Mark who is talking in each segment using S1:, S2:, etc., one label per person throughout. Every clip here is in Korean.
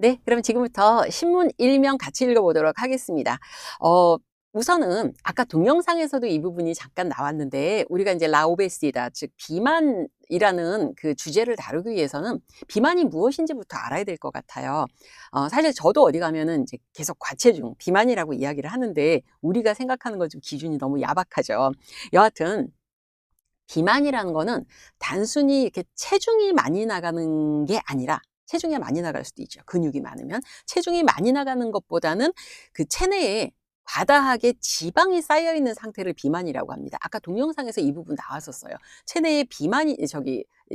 S1: 네, 그럼 지금부터 신문 일면 같이 읽어보도록 하겠습니다. 우선은 아까 동영상에서도 이 부분이 잠깐 나왔는데 우리가 이제 라오베시다, 즉 비만이라는 그 주제를 다루기 위해서는 비만이 무엇인지부터 알아야 될 것 같아요. 사실 저도 어디 가면은 이제 계속 과체중, 비만이라고 이야기를 하는데 우리가 생각하는 것 좀 기준이 너무 야박하죠. 여하튼 비만이라는 거는 단순히 이렇게 체중이 많이 나가는 게 아니라 체중이 많이 나갈 수도 있죠. 근육이 많으면. 체중이 많이 나가는 것보다는 그 체내에 과다하게 지방이 쌓여 있는 상태를 비만이라고 합니다. 아까 동영상에서 이 부분 나왔었어요. 체내에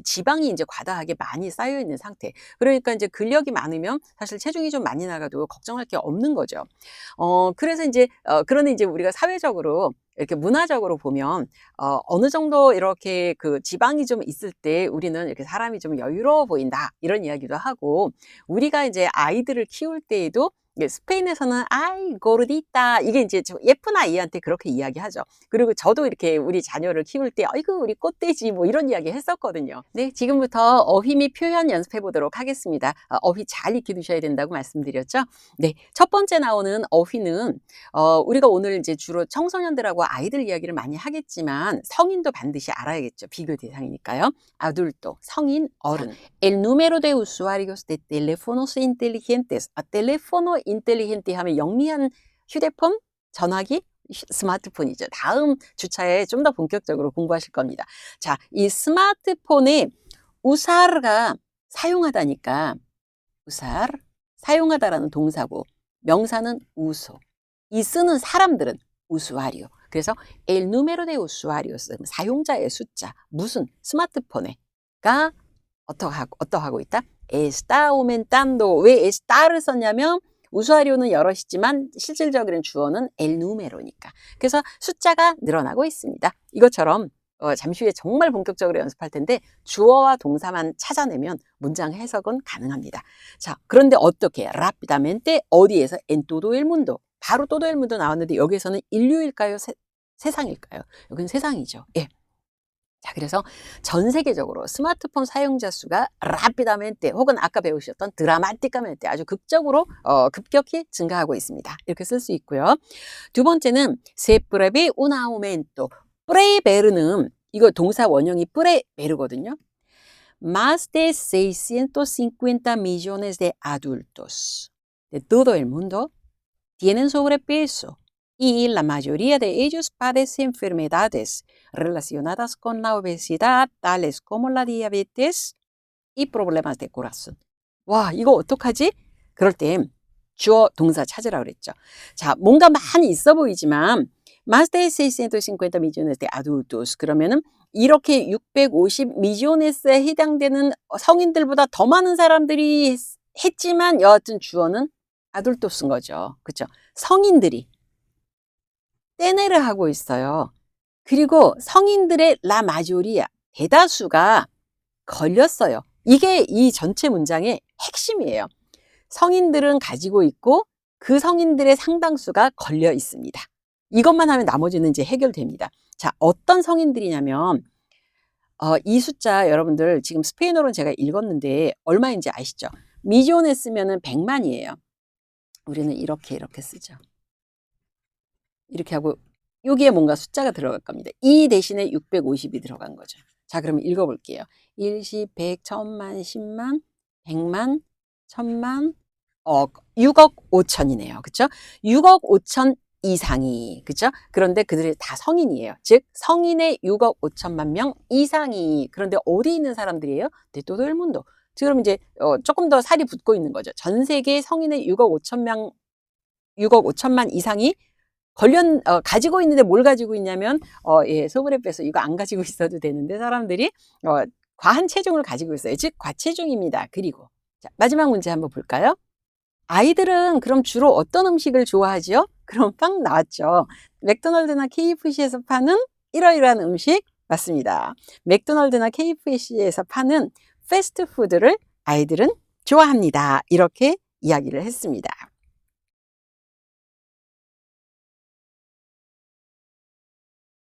S1: 지방이 이제 과다하게 많이 쌓여 있는 상태. 그러니까 이제 근력이 많으면 사실 체중이 좀 많이 나가도 걱정할 게 없는 거죠. 그런데 이제 우리가 사회적으로 이렇게 문화적으로 보면 어느 정도 이렇게 그 지방이 좀 있을 때 우리는 이렇게 사람이 좀 여유로워 보인다, 이런 이야기도 하고, 우리가 이제 아이들을 키울 때에도 스페인에서는 아이 고르디따, 이게 이제 좀 예쁜 아이한테 그렇게 이야기하죠. 그리고 저도 이렇게 우리 자녀를 키울 때 아이고 우리 꽃돼지 뭐 이런 이야기 했었거든요. 네, 지금부터 어휘 및 표현 연습해 보도록 하겠습니다. 어휘 잘 익혀 두셔야 된다고 말씀드렸죠. 네, 첫 번째 나오는 어휘는 우리가 오늘 이제 주로 청소년들하고 아이들 이야기를 많이 하겠지만 성인도 반드시 알아야겠죠. 비교 대상이니까요. adulto, 성인, 어른. El número de usuarios de teléfonos inteligentes. 텔레포노 인텔리겐티 하면 영리한 휴대폰, 전화기, 스마트폰이죠. 다음 주차에 좀 더 본격적으로 공부하실 겁니다. 자, 이 스마트폰에 usar가 사용하다니까 usar, 사용하다라는 동사고, 명사는 uso. 이 쓰는 사람들은 usuario. 그래서 el número de usuarios, 사용자의 숫자, 무슨 스마트폰에가 어떠하고 있다? está aumentando. 왜 esta를 썼냐면 우수하료는 여럿이지만 실질적인 주어는 el número니까. 그래서 숫자가 늘어나고 있습니다. 이것처럼 잠시 후에 정말 본격적으로 연습할 텐데 주어와 동사만 찾아내면 문장 해석은 가능합니다. 자, 그런데 어떻게? rápidamente 어디에서? en todo el mundo. 바로 todo el mundo 나왔는데 여기에서는 인류일까요? 세상일까요? 여기는 세상이죠. 예. 자, 그래서 전 세계적으로 스마트폰 사용자 수가 rápidamente 혹은 아까 배우셨던 dramáticamente 아주 급격히 증가하고 있습니다. 이렇게 쓸 수 있고요. 두 번째는 se prevé un aumento. prever는 이거 동사 원형이 prever거든요. Más de 650 millones de adultos de todo el mundo tienen sobrepeso. Y la mayoría de ellos padecen enfermedades relacionadas con la obesidad, tales como la diabetes y problemas de corazón. 와, 이거 어떡하지? 그럴 땐 주어 동사 찾으라 그랬죠. 자, 뭔가 많이 있어 보이지만 más de 650 millones de adultos, 그러면은 이렇게 650 millones에 해당되는 성인들보다 더 많은 사람들이 했지만 여하튼 주어는 adultos인 거죠. 그렇죠? 성인들이 떼내를 하고 있어요. 그리고 성인들의 라 마조리아, 대다수가 걸렸어요. 이게 이 전체 문장의 핵심이에요. 성인들은 가지고 있고 그 성인들의 상당수가 걸려 있습니다. 이것만 하면 나머지는 이제 해결됩니다. 자, 어떤 성인들이냐면 이 숫자 여러분들 지금 스페인어로는 제가 읽었는데 얼마인지 아시죠? 미존에 쓰면은 100만이에요. 우리는 이렇게 쓰죠. 이렇게 하고 여기에 뭔가 숫자가 들어갈 겁니다. 이 대신에 650이 들어간 거죠. 자, 그러면 읽어볼게요. 일시, 백, 천만, 십만, 백만, 천만, 억, 6억 5천이네요. 그쵸? 6억 5천 이상이, 그쵸? 그런데 그들이 다 성인이에요. 즉, 성인의 6억 5천만 명 이상이. 그런데 어디 있는 사람들이에요? 네, todo el mundo. 그럼 이제 조금 더 살이 붙고 있는 거죠. 전 세계 성인의 6억 5천만 이상이 가지고 있는데 뭘 가지고 있냐면, 소브레 빼서 이거 안 가지고 있어도 되는데 사람들이, 과한 체중을 가지고 있어요. 즉, 과체중입니다. 그리고, 자, 마지막 문제 한번 볼까요? 아이들은 그럼 주로 어떤 음식을 좋아하죠? 그럼 빵 나왔죠. 맥도날드나 KFC에서 파는 이러이러한 음식 맞습니다. 맥도날드나 KFC에서 파는 패스트푸드를 아이들은 좋아합니다. 이렇게 이야기를 했습니다.